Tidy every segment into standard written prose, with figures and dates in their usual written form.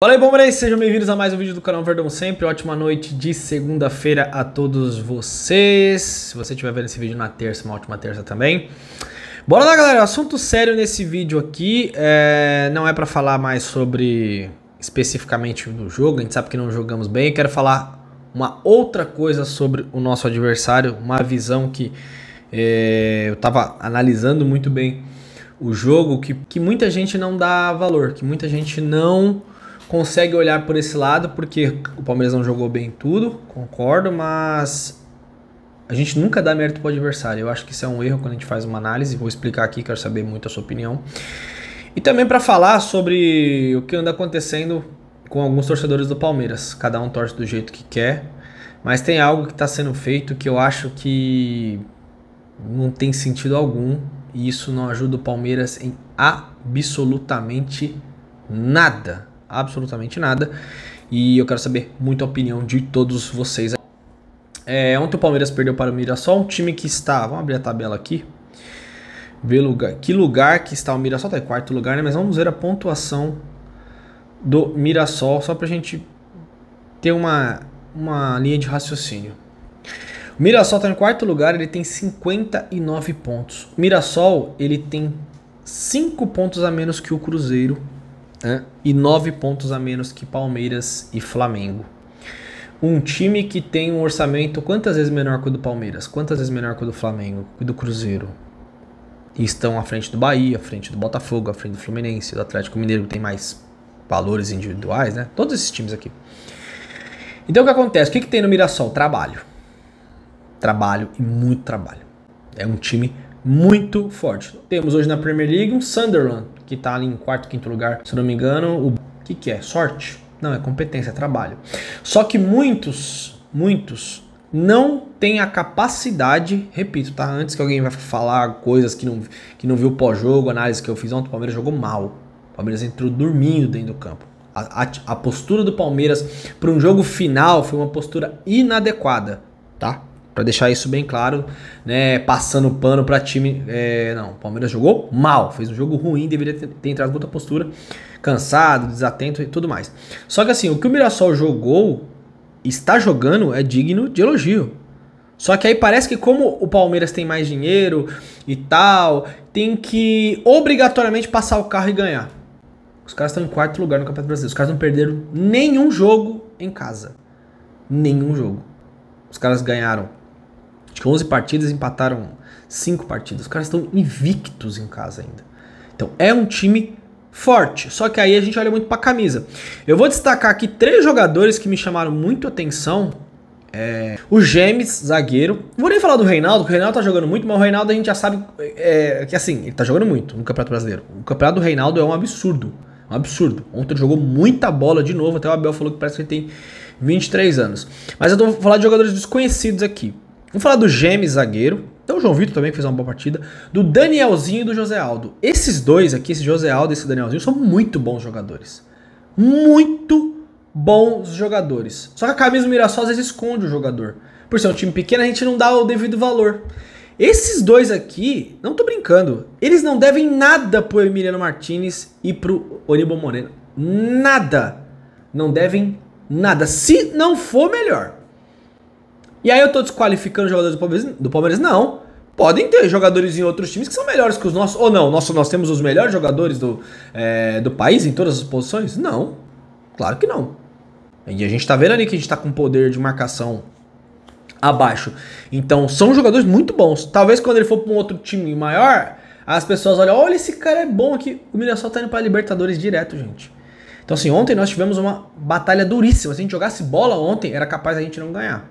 Fala aí, bombeirões, sejam bem-vindos a mais um vídeo do canal Verdão Sempre. Ótima noite de segunda-feira a todos vocês. Se você estiver vendo esse vídeo na terça, uma ótima terça também. Bora lá, galera, assunto sério nesse vídeo aqui. Não é pra falar mais sobre especificamente do jogo, a gente sabe que não jogamos bem. Eu quero falar uma outra coisa sobre o nosso adversário, uma visão que eu tava analisando muito bem o jogo, que muita gente não dá valor, que muita gente não consegue olhar por esse lado, porque o Palmeiras não jogou bem tudo, concordo, mas a gente nunca dá mérito pro adversário. Eu acho que isso é um erro quando a gente faz uma análise. Vou explicar aqui, quero saber muito a sua opinião. E também para falar sobre o que anda acontecendo com alguns torcedores do Palmeiras. Cada um torce do jeito que quer, mas tem algo que está sendo feito que eu acho que não tem sentido algum, e isso não ajuda o Palmeiras em absolutamente nada. Absolutamente nada. E eu quero saber muito a opinião de todos vocês. Ontem o Palmeiras perdeu para o Mirassol, um time que está... Vamos abrir a tabela aqui. Ver que lugar que está o Mirassol. Está em quarto lugar, né? Mas vamos ver a pontuação do Mirassol, só para a gente ter uma linha de raciocínio. O Mirassol está em quarto lugar, ele tem 59 pontos. O Mirassol, ele tem 5 pontos a menos que o Cruzeiro, e 9 pontos a menos que Palmeiras e Flamengo. Um time que tem um orçamento quantas vezes menor que o do Palmeiras, quantas vezes menor que o do Flamengo e do Cruzeiro. E estão à frente do Bahia, à frente do Botafogo, à frente do Fluminense, do Atlético Mineiro, que tem mais valores individuais, né? Todos esses times aqui. Então o que acontece? O que tem no Mirassol? Trabalho. Trabalho e muito trabalho. É um time muito forte. Temos hoje na Premier League um Sunderland, que tá ali em quarto, quinto lugar, se eu não me engano. O que é? Sorte? Não, é competência, é trabalho. Só que muitos não têm a capacidade, repito, tá? Antes que alguém vai falar coisas que não viu o pós-jogo, análise que eu fiz ontem, o Palmeiras jogou mal. O Palmeiras entrou dormindo dentro do campo. A postura do Palmeiras para um jogo final foi uma postura inadequada, tá? Para deixar isso bem claro, né? Passando pano para time. Não, o Palmeiras jogou mal, fez um jogo ruim, deveria ter entrado com outra postura, cansado, desatento e tudo mais. Só que assim, o que o Mirassol está jogando é digno de elogio. Só que aí parece que como o Palmeiras tem mais dinheiro e tal, tem que obrigatoriamente passar o carro e ganhar. Os caras estão em quarto lugar no Campeonato Brasileiro. Os caras não perderam nenhum jogo em casa. Nenhum jogo. Os caras ganharam acho que 11 partidas, empataram 5 partidas. Os caras estão invictos em casa ainda. Então é um time forte. Só que aí a gente olha muito pra camisa. Eu vou destacar aqui 3 jogadores que me chamaram muito atenção. O James, zagueiro. Não vou nem falar do Reinaldo, porque o Reinaldo tá jogando muito, mas o Reinaldo a gente já sabe que assim, ele tá jogando muito no Campeonato Brasileiro. O campeonato do Reinaldo é um absurdo. Um absurdo. Ontem ele jogou muita bola de novo. Até o Abel falou que parece que ele tem 23 anos. Mas eu vou falar de jogadores desconhecidos aqui. Vamos falar do James, zagueiro. Então o João Vitor também fez uma boa partida. Do Danielzinho e do José Aldo. Esses dois aqui, esse José Aldo e esse Danielzinho, são muito bons jogadores. Muito bons jogadores. Só que a camisa do Mirassol às vezes esconde o jogador. Por ser um time pequeno, a gente não dá o devido valor. Esses dois aqui, não tô brincando, eles não devem nada pro Emiliano Martinez e pro Aníbal Moreno. Nada. Não devem nada. Se não for, melhor. E aí eu tô desqualificando os jogadores do Palmeiras? Não. Podem ter jogadores em outros times que são melhores que os nossos. Ou não, nós temos os melhores jogadores do país em todas as posições? Não. Claro que não. E a gente tá vendo ali que a gente tá com poder de marcação abaixo. Então são jogadores muito bons. Talvez quando ele for pra um outro time maior, as pessoas olham, olha, esse cara é bom aqui. O Mirassol tá indo pra Libertadores direto, gente. Então assim, ontem nós tivemos uma batalha duríssima. Se a gente jogasse bola ontem, era capaz a gente não ganhar.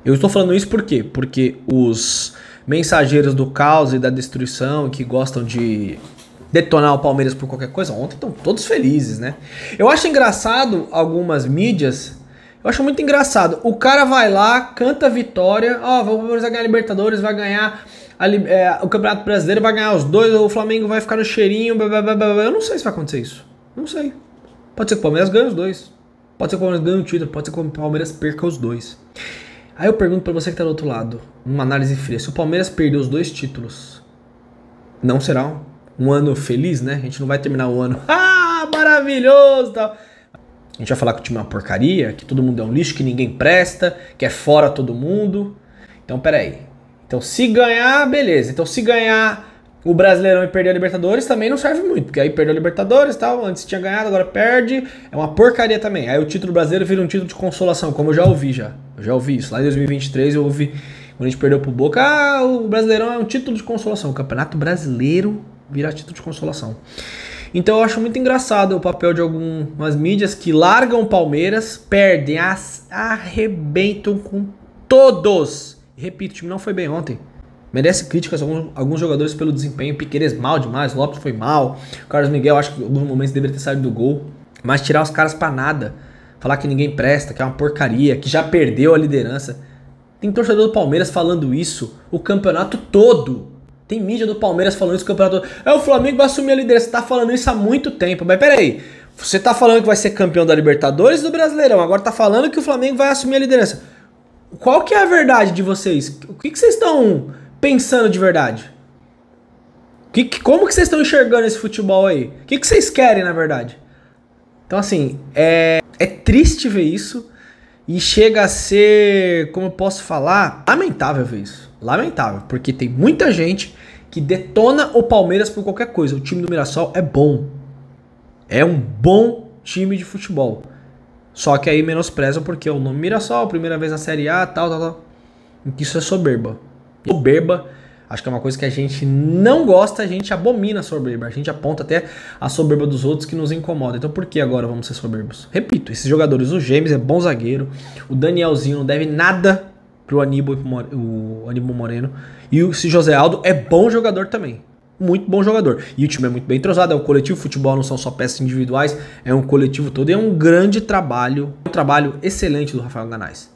Eu estou falando isso por quê? Porque os mensageiros do caos e da destruição que gostam de detonar o Palmeiras por qualquer coisa, ontem estão todos felizes, né? Eu acho engraçado algumas mídias, eu acho muito engraçado. O cara vai lá, canta a vitória, o Palmeiras vai ganhar a Libertadores, vai ganhar o Campeonato Brasileiro, vai ganhar os dois, o Flamengo vai ficar no cheirinho, blá, blá, blá, blá. Eu não sei se vai acontecer isso. Não sei. Pode ser que o Palmeiras ganhe os dois. Pode ser que o Palmeiras ganhe o título, pode ser que o Palmeiras perca os dois. Aí eu pergunto pra você que tá do outro lado, uma análise fria, se o Palmeiras perder os 2 títulos, não será um ano feliz, né? A gente não vai terminar o ano, maravilhoso, tal. A gente vai falar que o time é uma porcaria, que todo mundo é um lixo, que ninguém presta, que é fora todo mundo. Então, peraí. Então, se ganhar, beleza. Então, se ganhar o Brasileirão e perder a Libertadores, também não serve muito. Porque aí perdeu a Libertadores e tal, antes tinha ganhado, agora perde. É uma porcaria também. Aí o título brasileiro vira um título de consolação, como eu já ouvi já. Eu já ouvi isso. Lá em 2023 eu ouvi, quando a gente perdeu pro Boca, o Brasileirão é um título de consolação. O Campeonato Brasileiro vira título de consolação. Então eu acho muito engraçado o papel de algumas mídias que largam o Palmeiras, perdem, arrebentam com todos. E repito, o time não foi bem ontem. Merece críticas alguns jogadores pelo desempenho. Piqueires mal demais, Lopes foi mal. O Carlos Miguel acho que em alguns momentos deveria ter saído do gol. Mas tirar os caras pra nada. Falar que ninguém presta, que é uma porcaria, que já perdeu a liderança. Tem torcedor do Palmeiras falando isso o campeonato todo. Tem mídia do Palmeiras falando isso o campeonato todo. O Flamengo vai assumir a liderança. Você tá falando isso há muito tempo. Mas peraí, você tá falando que vai ser campeão da Libertadores e do Brasileirão. Agora tá falando que o Flamengo vai assumir a liderança. Qual que é a verdade de vocês? O que vocês estão pensando de verdade? Como que vocês estão enxergando esse futebol aí? O que vocês querem, na verdade? Então, assim, é triste ver isso. E chega a ser, como eu posso falar, lamentável ver isso. Lamentável, porque tem muita gente que detona o Palmeiras por qualquer coisa. O time do Mirassol é bom. É um bom time de futebol. Só que aí menosprezam porque é o nome Mirassol, primeira vez na Série A, tal. Isso é soberba. Soberba, acho que é uma coisa que a gente não gosta, a gente abomina a soberba. A gente aponta até a soberba dos outros que nos incomoda. Então por que agora vamos ser soberbos? Repito, esses jogadores, o James é bom zagueiro, o Danielzinho não deve nada pro Aníbal Moreno, e o José Aldo é bom jogador também. Muito bom jogador. E o time é muito bem entrosado, é um coletivo, futebol não são só peças individuais, é um coletivo todo e é um grande trabalho, um trabalho excelente do Rafael Ganais.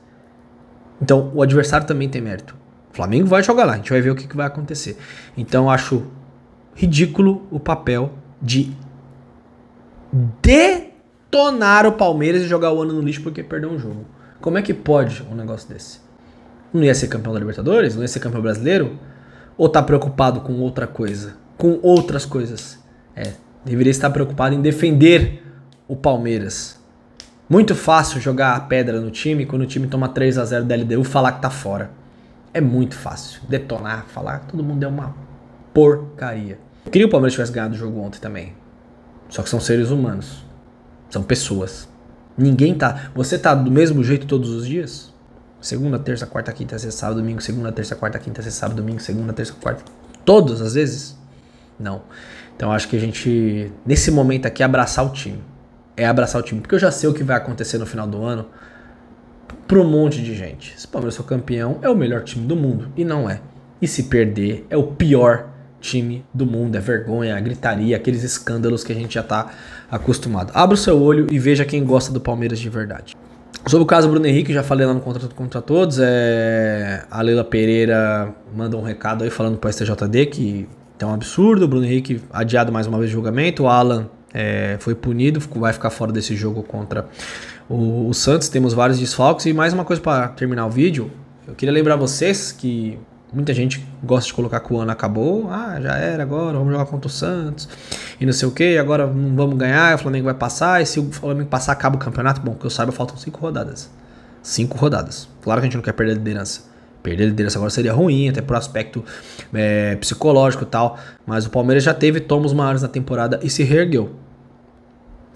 Então o adversário também tem mérito. O Flamengo vai jogar lá, a gente vai ver o que vai acontecer. Então eu acho ridículo o papel de detonar o Palmeiras e jogar o ano no lixo porque perdeu um jogo. Como é que pode um negócio desse? Não ia ser campeão da Libertadores? Não ia ser campeão brasileiro? Ou tá preocupado com outra coisa? Com outras coisas? Deveria estar preocupado em defender o Palmeiras. Muito fácil jogar a pedra no time quando o time toma 3-0 da LDU e falar que tá fora. É muito fácil detonar, falar que todo mundo é uma porcaria. Eu queria que o Palmeiras tivesse ganhado o jogo ontem também. Só que são seres humanos. São pessoas. Ninguém tá... Você tá do mesmo jeito todos os dias? Segunda, terça, quarta, quinta, sexta, sábado, domingo. Segunda, terça, quarta, quinta, sexta, sábado, domingo. Segunda, terça, quarta... Todas as vezes? Não. Então acho que a gente, nesse momento aqui, abraçar o time. É abraçar o time. Porque eu já sei o que vai acontecer no final do ano para um monte de gente. Se o Palmeiras for campeão, é o melhor time do mundo. E não é. E se perder, é o pior time do mundo. É vergonha, a gritaria, aqueles escândalos que a gente já tá acostumado. Abra o seu olho e veja quem gosta do Palmeiras de verdade. Sobre o caso do Bruno Henrique, já falei lá no Contrato contra Todos. A Leila Pereira manda um recado aí falando para o STJD que é um absurdo. O Bruno Henrique adiado mais uma vez o julgamento. O Alan foi punido, vai ficar fora desse jogo contra o Santos. Temos vários desfalques. E mais uma coisa para terminar o vídeo. Eu queria lembrar vocês que muita gente gosta de colocar que o ano acabou. Já era agora, vamos jogar contra o Santos. E não sei o que, agora não vamos ganhar, o Flamengo vai passar. E se o Flamengo passar, acaba o campeonato. Bom, que eu saiba, faltam 5 rodadas. 5 rodadas. Claro que a gente não quer perder a liderança. Perder a liderança agora seria ruim, até por aspecto psicológico e tal. Mas o Palmeiras já teve tomos maiores na temporada e se reergueu.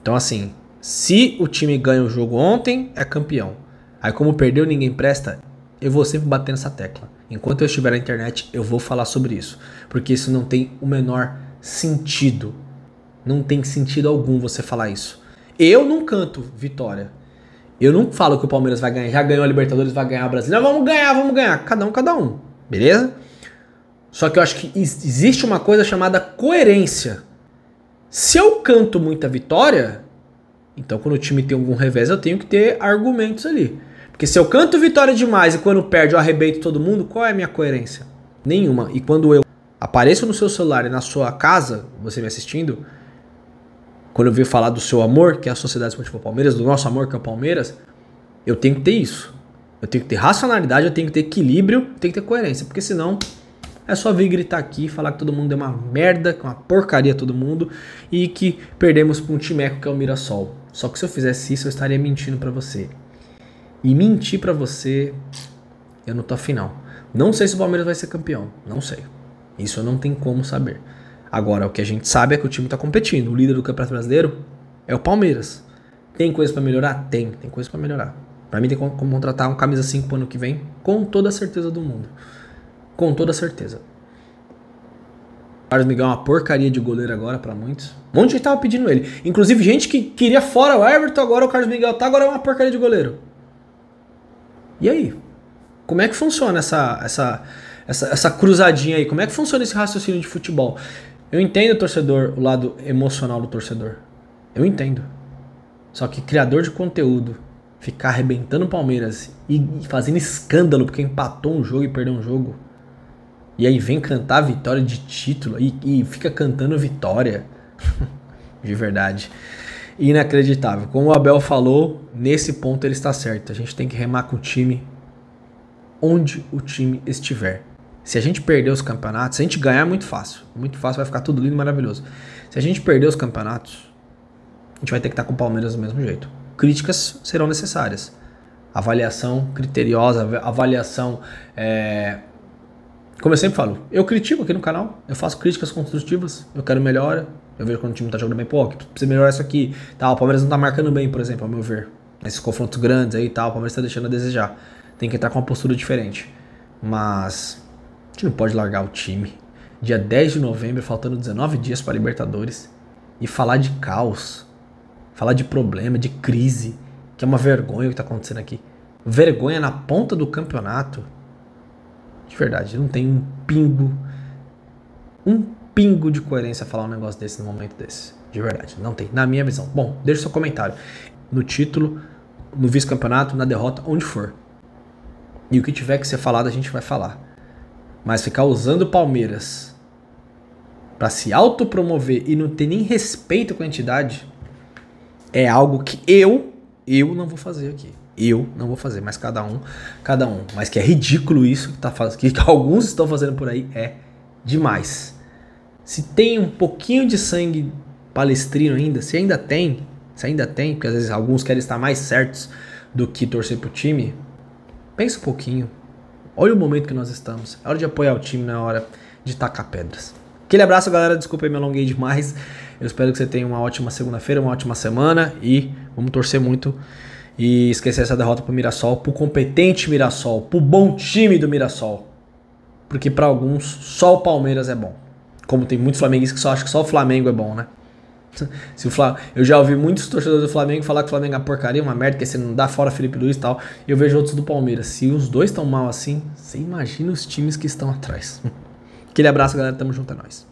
Então assim, se o time ganha o jogo ontem, é campeão. Aí como perdeu, ninguém presta, eu vou sempre bater nessa tecla. Enquanto eu estiver na internet, eu vou falar sobre isso. Porque isso não tem o menor sentido. Não tem sentido algum você falar isso. Eu não canto vitória. Eu não falo que o Palmeiras vai ganhar. Já ganhou a Libertadores, vai ganhar a Brasileira. Não, vamos ganhar. Cada um. Beleza? Só que eu acho que existe uma coisa chamada coerência. Se eu canto muita vitória, então quando o time tem algum revés, eu tenho que ter argumentos ali. Porque se eu canto vitória demais e quando perde eu arrebento todo mundo, qual é a minha coerência? Nenhuma. E quando eu apareço no seu celular e na sua casa, você me assistindo, quando eu venho falar do seu amor, que é a Sociedade Esportiva Palmeiras, do nosso amor que é o Palmeiras, eu tenho que ter isso. Eu tenho que ter racionalidade, eu tenho que ter equilíbrio, eu tenho que ter coerência. Porque senão é só vir gritar aqui, falar que todo mundo é uma merda, que é uma porcaria todo mundo e que perdemos pra um timeco que é o Mirassol. Só que se eu fizesse isso, eu estaria mentindo pra você. E mentir pra você, eu não tô afim não. Não sei se o Palmeiras vai ser campeão, não sei. Isso eu não tenho como saber. Agora, o que a gente sabe é que o time tá competindo. O líder do Campeonato Brasileiro é o Palmeiras. Tem coisa pra melhorar? Tem coisa pra melhorar. Pra mim tem como contratar um camisa 5 pro ano que vem, com toda a certeza do mundo. Com toda a certeza. O Carlos Miguel é uma porcaria de goleiro agora pra muitos. Um monte de gente tava pedindo ele. Inclusive gente que queria fora o Everton, agora o Carlos Miguel tá, agora é uma porcaria de goleiro. E aí? Como é que funciona essa cruzadinha aí? Como é que funciona esse raciocínio de futebol? Eu entendo o torcedor, o lado emocional do torcedor. Eu entendo. Só que criador de conteúdo, ficar arrebentando o Palmeiras e fazendo escândalo porque empatou um jogo e perdeu um jogo. E aí vem cantar vitória de título e fica cantando vitória. De verdade. Inacreditável. Como o Abel falou, nesse ponto ele está certo. A gente tem que remar com o time onde o time estiver. Se a gente perder os campeonatos, se a gente ganhar é muito fácil. Muito fácil, vai ficar tudo lindo e maravilhoso. Se a gente perder os campeonatos, a gente vai ter que estar com o Palmeiras do mesmo jeito. Críticas serão necessárias. Avaliação criteriosa, avaliação... Como eu sempre falo, eu critico aqui no canal, eu faço críticas construtivas, eu quero melhora, eu vejo quando o time tá jogando bem, pô, precisa melhorar isso aqui, tá, o Palmeiras não tá marcando bem, por exemplo, ao meu ver, nesses confrontos grandes aí e tal, o Palmeiras tá deixando a desejar, tem que entrar com uma postura diferente, mas a gente não pode largar o time, dia 10 de novembro, faltando 19 dias para Libertadores, e falar de caos, falar de problema, de crise, que é uma vergonha o que tá acontecendo aqui, vergonha na ponta do campeonato. De verdade, não tem um pingo de coerência falar um negócio desse no momento desse. De verdade, não tem, na minha visão. Bom, deixa seu comentário. No título, no vice-campeonato, na derrota, onde for. E o que tiver que ser falado, a gente vai falar. Mas ficar usando o Palmeiras pra se autopromover e não ter nem respeito com a entidade é algo que eu não vou fazer aqui. Eu não vou fazer, mas cada um. Mas que é ridículo isso que alguns estão fazendo por aí, é demais. Se tem um pouquinho de sangue palestrino ainda, se ainda tem, porque às vezes alguns querem estar mais certos do que torcer pro time, pensa um pouquinho. Olha o momento que nós estamos. É hora de apoiar o time, não é hora de tacar pedras. Aquele abraço, galera. Desculpa aí, me alonguei demais. Eu espero que você tenha uma ótima segunda-feira, uma ótima semana e vamos torcer muito. E esquecer essa derrota pro Mirassol, pro competente Mirassol, pro bom time do Mirassol. Porque pra alguns, só o Palmeiras é bom. Como tem muitos flamenguistas que só acham que só o Flamengo é bom, né? Eu já ouvi muitos torcedores do Flamengo falar que o Flamengo é uma porcaria, uma merda, que você não dá fora Felipe Luiz e tal. E eu vejo outros do Palmeiras. Se os dois estão mal assim, você imagina os times que estão atrás. Aquele abraço, galera. Tamo junto, é nóis.